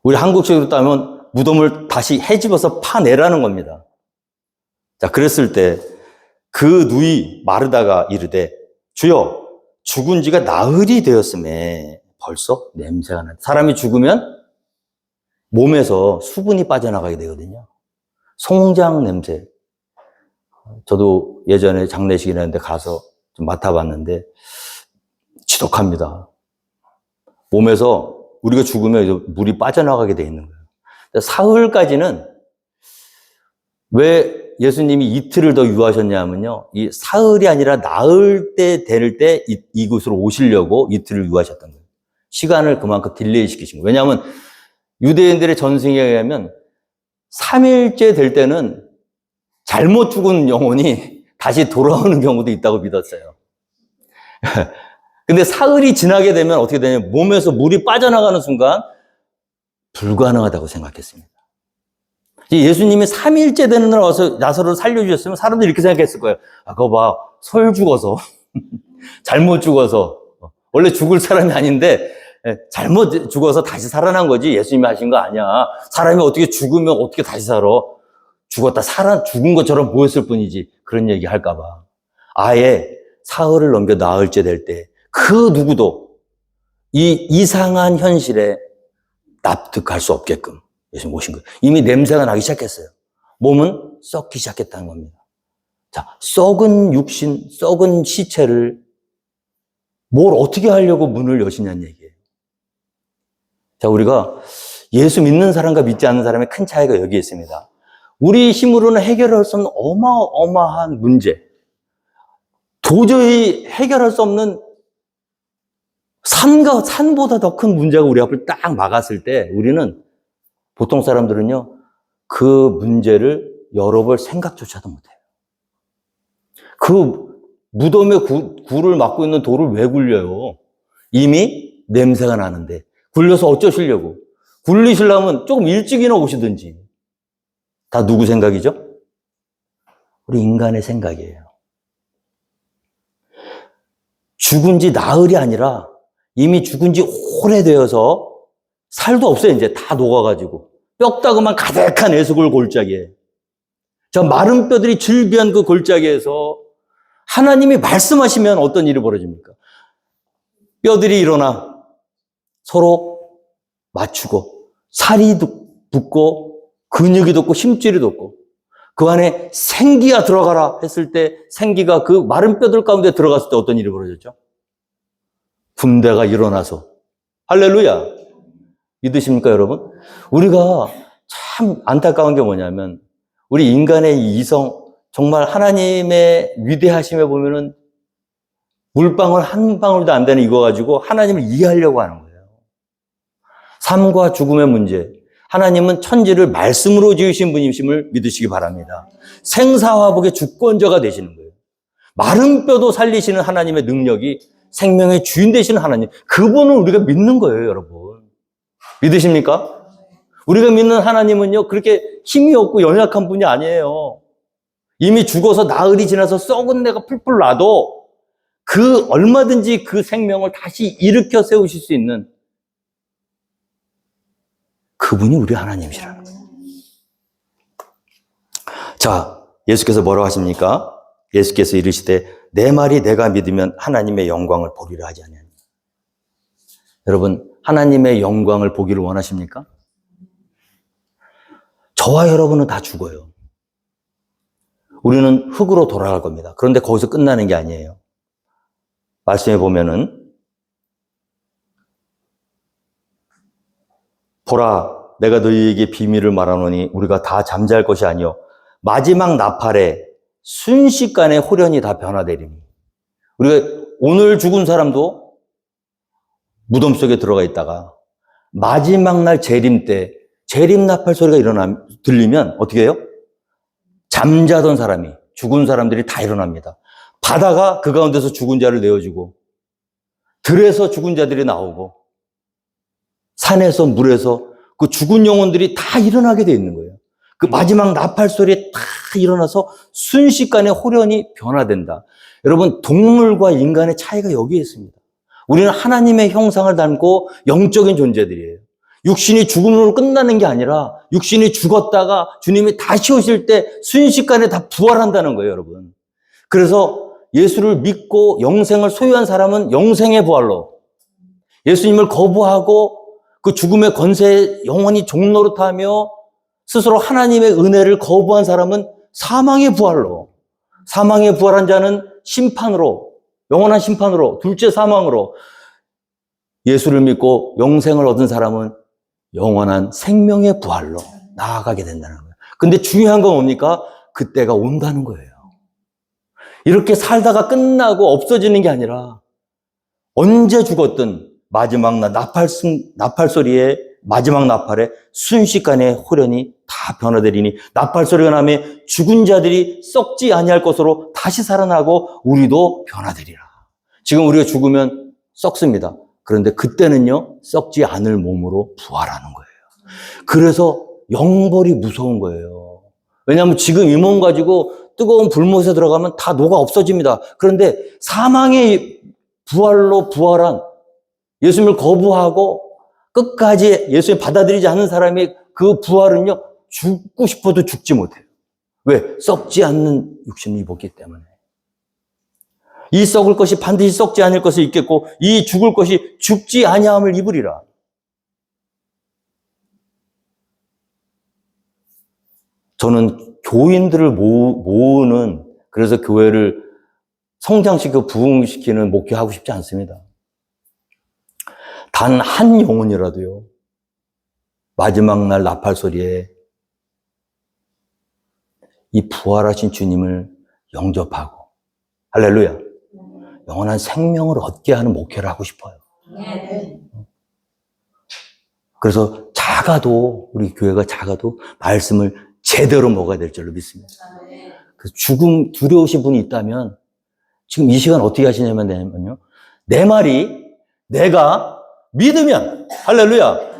우리 한국식으로 따면 무덤을 다시 헤집어서 파내라는 겁니다. 자, 그랬을 때 그 누이 마르다가 이르되 주여 죽은 지가 나흘이 되었음에 벌써 냄새가 나. 사람이 죽으면 몸에서 수분이 빠져나가게 되거든요. 송장 냄새. 저도 예전에 장례식이나 했는데 가서 좀 맡아봤는데 지독합니다. 몸에서 우리가 죽으면 물이 빠져나가게 돼 있는 거예요. 사흘까지는 왜 예수님이 이틀을 더 유하셨냐면요. 이 사흘이 아니라 나흘 때 될 때 이곳으로 오시려고 이틀을 유하셨던 거예요. 시간을 그만큼 딜레이 시키신 거예요. 왜냐하면 유대인들의 전승에 의하면 3일째 될 때는 잘못 죽은 영혼이 다시 돌아오는 경우도 있다고 믿었어요. 근데 사흘이 지나게 되면 어떻게 되냐면 몸에서 물이 빠져나가는 순간 불가능하다고 생각했습니다. 예수님이 3일째 되는 날 와서 나사로를 살려주셨으면 사람들이 이렇게 생각했을 거예요. 아, 그거 봐. 설 죽어서. 잘못 죽어서. 원래 죽을 사람이 아닌데 잘못 죽어서 다시 살아난 거지 예수님이 하신 거 아니야. 사람이 어떻게 죽으면 어떻게 다시 살아. 죽었다 죽은 것처럼 보였을 뿐이지. 그런 얘기 할까 봐. 아예 사흘을 넘겨 나흘째 될 때 그 누구도 이 이상한 현실에 납득할 수 없게끔 예수님 오신 거예요. 이미 냄새가 나기 시작했어요. 몸은 썩기 시작했다는 겁니다. 자, 썩은 육신, 썩은 시체를 뭘 어떻게 하려고 문을 여시냐는 얘기예요. 자, 우리가 예수 믿는 사람과 믿지 않는 사람의 큰 차이가 여기 있습니다. 우리 힘으로는 해결할 수 없는 어마어마한 문제, 도저히 해결할 수 없는 산보다 더 큰 문제가 우리 앞을 딱 막았을 때 우리는 보통 사람들은요, 그 문제를 열어볼 생각조차도 못해요. 그 무덤에 굴을 막고 있는 돌을 왜 굴려요? 이미 냄새가 나는데 굴려서 어쩌시려고? 굴리시려면 조금 일찍이나 오시든지. 다 누구 생각이죠? 우리 인간의 생각이에요. 죽은 지 나흘이 아니라 이미 죽은 지 오래되어서 살도 없어요. 이제 다 녹아가지고. 뼈다구만 가득한 에스골 골짜기에. 저 마른 뼈들이 즐비한 그 골짜기에서 하나님이 말씀하시면 어떤 일이 벌어집니까? 뼈들이 일어나 서로 맞추고 살이 붙고 근육이 돋고 힘줄이 돋고 그 안에 생기가 들어가라 했을 때 생기가 그 마른 뼈들 가운데 들어갔을 때 어떤 일이 벌어졌죠? 군대가 일어나서 할렐루야! 믿으십니까 여러분? 우리가 참 안타까운 게 뭐냐면 우리 인간의 이 이성 정말 하나님의 위대하심에 보면은 물방울 한 방울도 안 되는 이거 가지고 하나님을 이해하려고 하는 거예요. 삶과 죽음의 문제. 하나님은 천지를 말씀으로 지으신 분이심을 믿으시기 바랍니다. 생사화복의 주권자가 되시는 거예요. 마른 뼈도 살리시는 하나님의 능력이 생명의 주인 되시는 하나님. 그분은 우리가 믿는 거예요, 여러분. 믿으십니까? 우리가 믿는 하나님은요, 그렇게 힘이 없고 연약한 분이 아니에요. 이미 죽어서 나흘이 지나서 썩은 내가 풀풀 나도 그 얼마든지 그 생명을 다시 일으켜 세우실 수 있는 그분이 우리 하나님이시라는 거예요. 자, 예수께서 뭐라고 하십니까? 예수께서 이르시되 내 말이 내가 믿으면 하나님의 영광을 보리라 하지 않느냐. 여러분, 하나님의 영광을 보기를 원하십니까? 저와 여러분은 다 죽어요. 우리는 흙으로 돌아갈 겁니다. 그런데 거기서 끝나는 게 아니에요. 말씀해 보면은 보라 내가 너희에게 비밀을 말하노니 우리가 다 잠잘 것이 아니요 마지막 나팔에 순식간에 홀연히 다 변화되리니. 우리가 오늘 죽은 사람도 무덤 속에 들어가 있다가 마지막 날 재림 때 재림 나팔 소리가 들리면 어떻게 해요? 잠자던 사람이, 죽은 사람들이 다 일어납니다. 바다가 그 가운데서 죽은 자를 내어주고 들에서 죽은 자들이 나오고 산에서 물에서 그 죽은 영혼들이 다 일어나게 돼 있는 거예요. 그 마지막 나팔 소리에 다 일어나서 순식간에 홀연히 변화된다. 여러분, 동물과 인간의 차이가 여기에 있습니다. 우리는 하나님의 형상을 닮고 영적인 존재들이에요. 육신이 죽음으로 끝나는 게 아니라 육신이 죽었다가 주님이 다시 오실 때 순식간에 다 부활한다는 거예요, 여러분. 그래서 예수를 믿고 영생을 소유한 사람은 영생의 부활로, 예수님을 거부하고 그 죽음의 권세에 영원히 종노릇하며 스스로 하나님의 은혜를 거부한 사람은 사망의 부활로, 사망의 부활한 자는 심판으로, 영원한 심판으로, 둘째 사망으로, 예수를 믿고 영생을 얻은 사람은 영원한 생명의 부활로 나아가게 된다는 거예요. 근데 중요한 건 뭡니까? 그때가 온다는 거예요. 이렇게 살다가 끝나고 없어지는 게 아니라 언제 죽었든 마지막 나팔 소리에, 마지막 나팔에 순식간에 홀연히 다 변화되리니, 나팔 소리가 나면 죽은 자들이 썩지 아니할 것으로 다시 살아나고 우리도 변화되리라. 지금 우리가 죽으면 썩습니다. 그런데 그때는요, 썩지 않을 몸으로 부활하는 거예요. 그래서 영벌이 무서운 거예요. 왜냐하면 지금 이 몸 가지고 뜨거운 불못에 들어가면 다 녹아 없어집니다. 그런데 사망의 부활로 부활한, 예수님을 거부하고 끝까지 예수님 받아들이지 않는 사람의 그 부활은요, 죽고 싶어도 죽지 못해요. 왜? 썩지 않는 육신을 입었기 때문에. 이 썩을 것이 반드시 썩지 않을 것을 입겠고 이 죽을 것이 죽지 아니함을 입으리라. 저는 교인들을 모으는, 그래서 교회를 성장시키고 부흥시키는 목회하고 싶지 않습니다. 단 한 영혼이라도요, 마지막 날 나팔 소리에 이 부활하신 주님을 영접하고, 할렐루야, 영원한 생명을 얻게 하는 목회를 하고 싶어요. 그래서 작아도, 우리 교회가 작아도 말씀을 제대로 먹어야 될 줄로 믿습니다. 그래서 죽음 두려우신 분이 있다면 지금 이 시간 어떻게 하시냐면요, 내 말이 내가 믿으면, 할렐루야,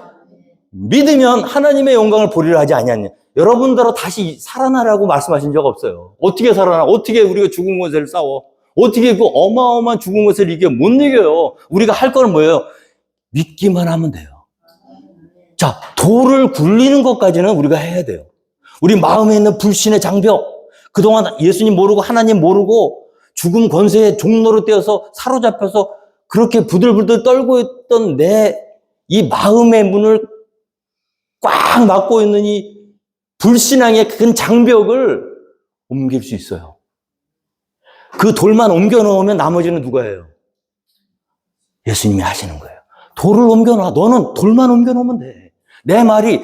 믿으면 하나님의 영광을 보리라 하지 아니하냐. 여러분들로 다시 살아나라고 말씀하신 적 없어요. 어떻게 살아나? 어떻게 우리가 죽은 것을 싸워? 어떻게 그 어마어마한 죽은 것을 이겨? 못 이겨요. 우리가 할 거는 뭐예요? 믿기만 하면 돼요. 자, 돌을 굴리는 것까지는 우리가 해야 돼요. 우리 마음에 있는 불신의 장벽, 그동안 예수님 모르고 하나님 모르고 죽음 권세의 종로로 떼어서 사로잡혀서 그렇게 부들부들 떨고 있던 내 이 마음의 문을 꽉 막고 있는 이 불신앙의 큰 장벽을 옮길 수 있어요. 그 돌만 옮겨 놓으면 나머지는 누가 해요? 예수님이 하시는 거예요. 돌을 옮겨 놔. 너는 돌만 옮겨 놓으면 돼. 내 말이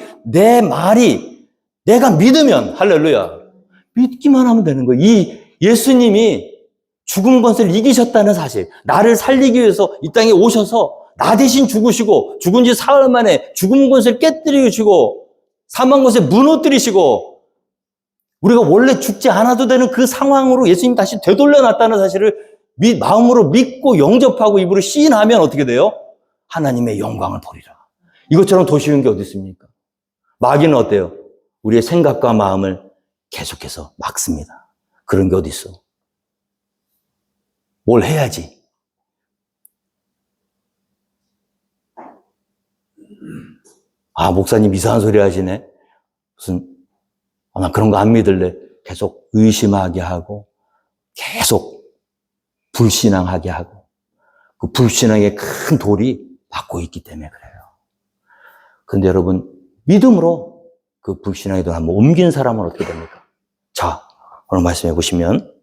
내가 믿으면, 할렐루야, 믿기만 하면 되는 거예요. 이 예수님이 죽음 권세를 이기셨다는 사실, 나를 살리기 위해서 이 땅에 오셔서 나 대신 죽으시고 죽은 지 사흘 만에 죽음 권세를 깨뜨리시고 사망 권세 무너뜨리시고 우리가 원래 죽지 않아도 되는 그 상황으로 예수님 다시 되돌려놨다는 사실을 마음으로 믿고 영접하고 입으로 시인하면 어떻게 돼요? 하나님의 영광을 보리라. 이것처럼 더 쉬운 게 어디 있습니까? 마귀는 어때요? 우리의 생각과 마음을 계속해서 막습니다. 그런 게 어디 있어? 뭘 해야지. 아, 목사님 이상한 소리 하시네. 난 그런 거 안 믿을래. 계속 의심하게 하고, 계속 불신앙하게 하고, 그 불신앙의 큰 돌이 막고 있기 때문에 그래요. 근데 여러분, 믿음으로 그 불신앙의 돌 한번 옮긴 사람은 어떻게 됩니까? 자, 오늘 말씀해 보시면,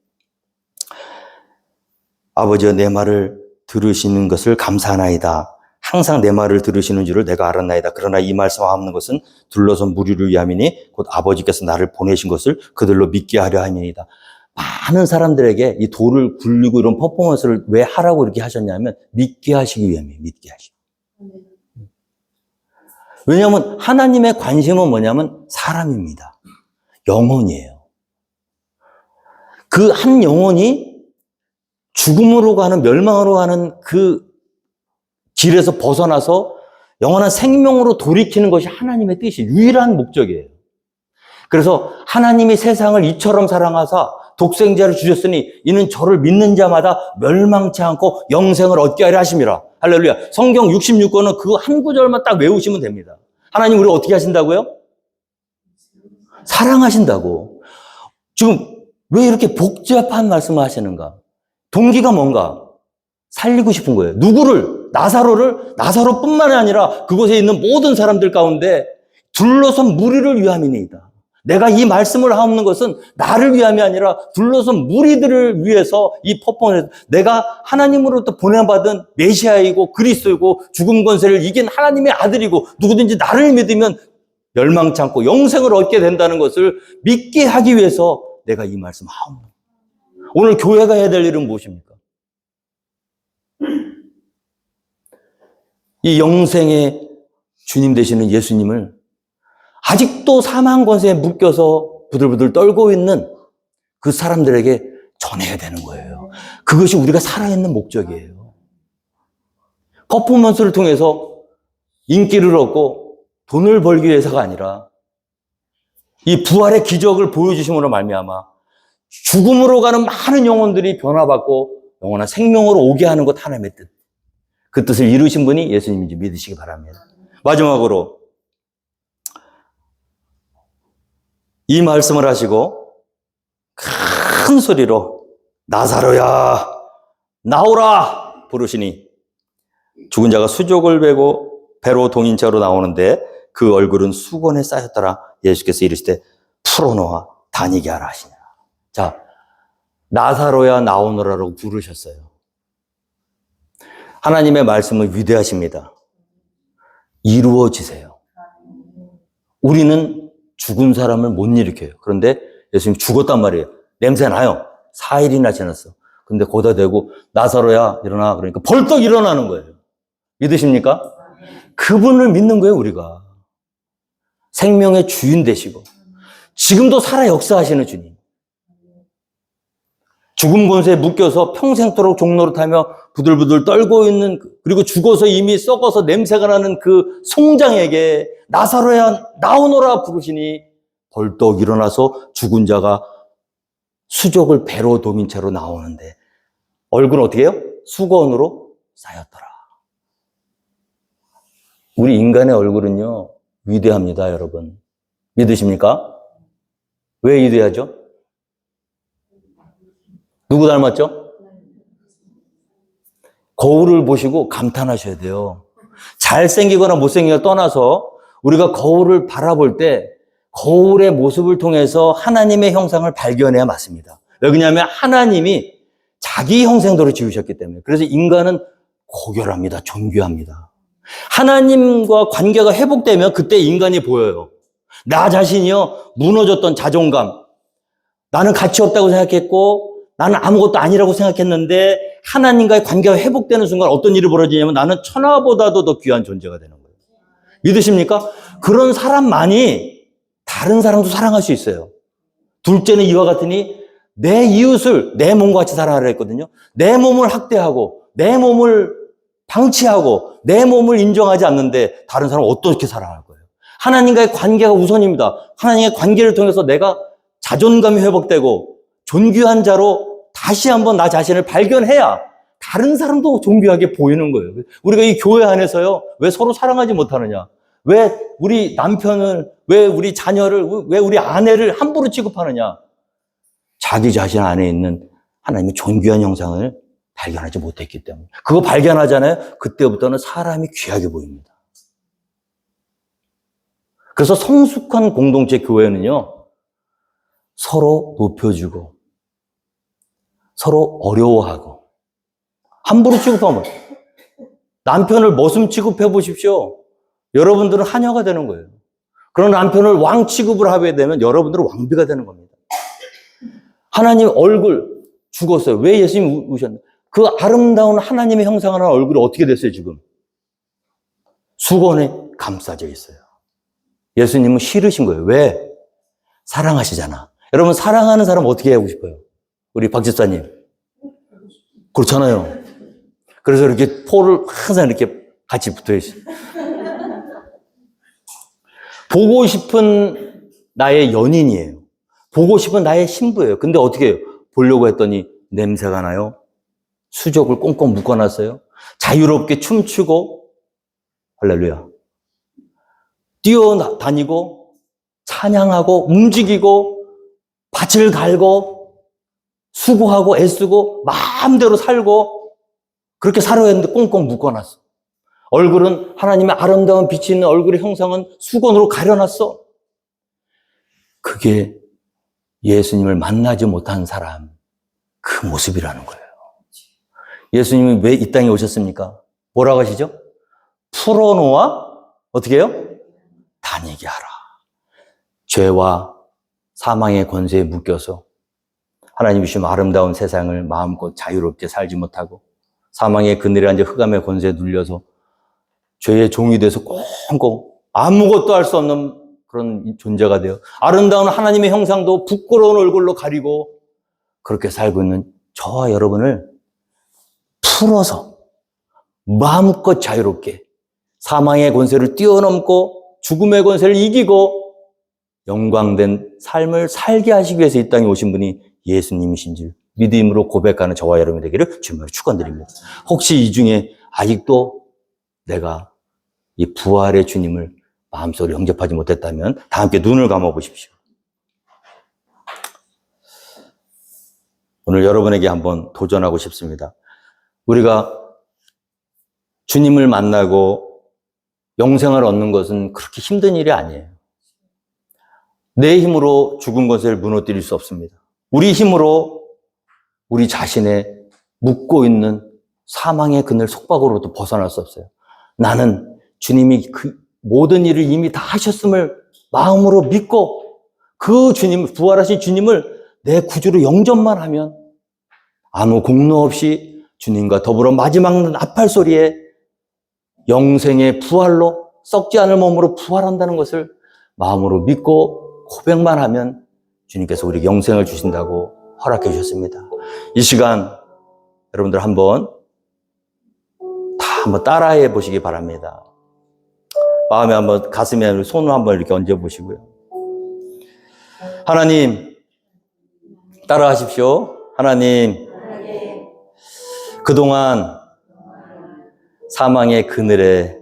아버지여 내 말을 들으시는 것을 감사하나이다. 항상 내 말을 들으시는 줄을 내가 알았나이다. 그러나 이 말씀하는 것은 둘러선 무리를 위함이니 곧 아버지께서 나를 보내신 것을 그들로 믿게 하려 함이니이다. 많은 사람들에게 이 돌을 굴리고 이런 퍼포먼스를 왜 하라고 이렇게 하셨냐면 믿게 하시기 위함이에요. 믿게 하시기. 왜냐하면 하나님의 관심은 뭐냐면 사람입니다. 영혼이에요. 그 한 영혼이 죽음으로 가는, 멸망으로 가는 그 길에서 벗어나서 영원한 생명으로 돌이키는 것이 하나님의 뜻이 유일한 목적이에요. 그래서 하나님이 세상을 이처럼 사랑하사 독생자를 주셨으니 이는 저를 믿는 자마다 멸망치 않고 영생을 얻게 하려 하심이라. 할렐루야. 성경 66권은 그 한 구절만 딱 외우시면 됩니다. 하나님 우리 어떻게 하신다고요? 사랑하신다고. 지금 왜 이렇게 복잡한 말씀을 하시는가? 동기가 뭔가? 살리고 싶은 거예요. 누구를? 나사로뿐만 아니라 그곳에 있는 모든 사람들 가운데 둘러선 무리를 위함이니이다. 내가 이 말씀을 하옵는 것은 나를 위함이 아니라 둘러선 무리들을 위해서 이 퍼포먼스, 내가 하나님으로부터 보내받은 메시아이고 그리스도이고 죽음 권세를 이긴 하나님의 아들이고 누구든지 나를 믿으면 멸망치 않고 영생을 얻게 된다는 것을 믿게 하기 위해서 내가 이 말씀 하옵니다. 오늘 교회가 해야 될 일은 무엇입니까? 이 영생의 주님 되시는 예수님을 아직도 사망 권세에 묶여서 부들부들 떨고 있는 그 사람들에게 전해야 되는 거예요. 그것이 우리가 살아있는 목적이에요. 퍼포먼스를 통해서 인기를 얻고 돈을 벌기 위해서가 아니라 이 부활의 기적을 보여주심으로 말미암아 죽음으로 가는 많은 영혼들이 변화받고 영원한 생명으로 오게 하는 것 하나님의 뜻. 그 뜻을 이루신 분이 예수님인지 믿으시기 바랍니다. 마지막으로 이 말씀을 하시고 큰 소리로 나사로야 나오라 부르시니 죽은 자가 수족을 베고 배로 동인체로 나오는데 그 얼굴은 수건에 쌓였더라. 예수께서 이르시되 풀어놓아 다니게 하라 하시니라. 자, 나사로야 나오너라라고 부르셨어요. 하나님의 말씀은 위대하십니다. 이루어지세요. 우리는 죽은 사람을 못 일으켜요. 그런데 예수님 죽었단 말이에요. 냄새 나요. 4일이나 지났어. 근데 거기다 대고 나사로야 일어나 그러니까 벌떡 일어나는 거예요. 믿으십니까? 그분을 믿는 거예요, 우리가. 생명의 주인 되시고 지금도 살아 역사하시는 주님. 죽음 권세에 묶여서 평생토록 종노릇하며 부들부들 떨고 있는, 그리고 죽어서 이미 썩어서 냄새가 나는 그 송장에게 나사로야 나오너라 부르시니 벌떡 일어나서 죽은 자가 수족을 배로 도민 채로 나오는데 얼굴은 어떻게 해요? 수건으로 쌓였더라. 우리 인간의 얼굴은요 위대합니다, 여러분. 믿으십니까? 왜 위대하죠? 누구 닮았죠? 거울을 보시고 감탄하셔야 돼요. 잘생기거나 못생기거나 떠나서 우리가 거울을 바라볼 때 거울의 모습을 통해서 하나님의 형상을 발견해야 맞습니다. 왜냐하면 하나님이 자기 형상대로 지으셨기 때문에. 그래서 인간은 고결합니다. 존귀합니다. 하나님과 관계가 회복되면 그때 인간이 보여요. 나 자신이요 무너졌던 자존감, 나는 가치 없다고 생각했고 나는 아무것도 아니라고 생각했는데 하나님과의 관계가 회복되는 순간 어떤 일이 벌어지냐면 나는 천하보다도 더 귀한 존재가 되는 거예요. 믿으십니까? 그런 사람만이 다른 사람도 사랑할 수 있어요. 둘째는 이와 같으니 내 이웃을 내 몸과 같이 사랑하라 했거든요. 내 몸을 학대하고 내 몸을 방치하고 내 몸을 인정하지 않는데 다른 사람은 어떻게 사랑할 거예요? 하나님과의 관계가 우선입니다. 하나님의 관계를 통해서 내가 자존감이 회복되고 존귀한 자로 다시 한번 나 자신을 발견해야 다른 사람도 존귀하게 보이는 거예요. 우리가 이 교회 안에서요, 왜 서로 사랑하지 못하느냐? 왜 우리 남편을, 왜 우리 자녀를, 왜 우리 아내를 함부로 취급하느냐? 자기 자신 안에 있는 하나님의 존귀한 형상을 발견하지 못했기 때문에. 그거 발견하잖아요? 그때부터는 사람이 귀하게 보입니다. 그래서 성숙한 공동체 교회는요, 서로 높여주고, 서로 어려워하고, 함부로 취급하면, 남편을 머슴 취급해 보십시오. 여러분들은 하녀가 되는 거예요. 그런 남편을 왕 취급을 하게 되면 여러분들은 왕비가 되는 겁니다. 하나님 얼굴 죽었어요. 왜 예수님이 우셨나요? 그 아름다운 하나님의 형상을 한 얼굴이 어떻게 됐어요, 지금? 수건에 감싸져 있어요. 예수님은 싫으신 거예요. 왜? 사랑하시잖아. 여러분, 사랑하는 사람 어떻게 하고 싶어요? 우리 박 집사님. 그렇잖아요. 그래서 이렇게 포를 항상 이렇게 같이 붙어 있어요. 보고 싶은 나의 연인이에요. 보고 싶은 나의 신부예요. 근데 어떻게 해요? 보려고 했더니 냄새가 나요. 수족을 꽁꽁 묶어놨어요. 자유롭게 춤추고 할렐루야. 뛰어다니고 찬양하고 움직이고 밭을 갈고 수고하고 애쓰고 마음대로 살고 그렇게 살아야 했는데 꽁꽁 묶어놨어. 얼굴은 하나님의 아름다운 빛이 있는 얼굴의 형상은 수건으로 가려놨어. 그게 예수님을 만나지 못한 사람 그 모습이라는 거예요. 예수님이 왜 이 땅에 오셨습니까? 뭐라고 하시죠? 풀어놓아 어떻게 해요? 다니게 하라. 죄와 사망의 권세에 묶여서 하나님이 주신 아름다운 세상을 마음껏 자유롭게 살지 못하고 사망의 그늘에 앉아 흑암의 권세에 눌려서 죄의 종이 돼서 꽁꽁 아무것도 할 수 없는 그런 존재가 되어 아름다운 하나님의 형상도 부끄러운 얼굴로 가리고 그렇게 살고 있는 저와 여러분을 풀어서 마음껏 자유롭게 사망의 권세를 뛰어넘고 죽음의 권세를 이기고 영광된 삶을 살게 하시기 위해서 이 땅에 오신 분이 예수님이신 줄 믿음으로 고백하는 저와 여러분이 되기를 주님으로 축원드립니다. 혹시 이 중에 아직도 내가 이 부활의 주님을 마음속으로 영접하지 못했다면 다 함께 눈을 감아 보십시오. 오늘 여러분에게 한번 도전하고 싶습니다. 우리가 주님을 만나고 영생을 얻는 것은 그렇게 힘든 일이 아니에요. 내 힘으로 죽은 것을 무너뜨릴 수 없습니다. 우리 힘으로 우리 자신의 묶고 있는 사망의 그늘 속박으로도 벗어날 수 없어요. 나는 주님이 그 모든 일을 이미 다 하셨음을 마음으로 믿고 그 주님, 부활하신 주님을 내 구주로 영접만 하면 아무 공로 없이 주님과 더불어 마지막 나팔 소리에 영생의 부활로 썩지 않을 몸으로 부활한다는 것을 마음으로 믿고 고백만 하면 주님께서 우리에게 영생을 주신다고 허락해 주셨습니다. 이 시간 여러분들 한번 따라해 보시기 바랍니다. 마음에 한번 가슴에 손을 한번 이렇게 얹어 보시고요. 하나님 따라 하십시오. 하나님 그동안 사망의 그늘에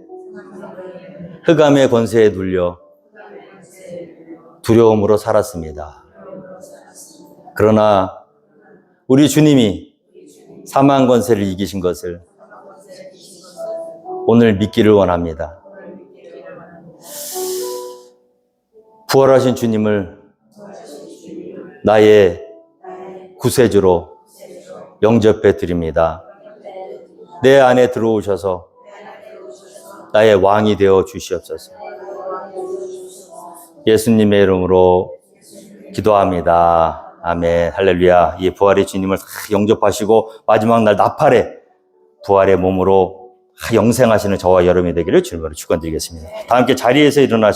흑암의 권세에 눌려 두려움으로 살았습니다. 그러나 우리 주님이 사망 권세를 이기신 것을 오늘 믿기를 원합니다. 부활하신 주님을 나의 구세주로 영접해 드립니다. 내 안에 들어오셔서 나의 왕이 되어 주시옵소서. 예수님의 이름으로 기도합니다. 아멘. 할렐루야. 이 부활의 주님을 영접하시고 마지막 날 나팔에 부활의 몸으로 영생하시는 저와 여러분이 되기를 주님으로 축원드리겠습니다. 다 함께 자리에서 일어나시고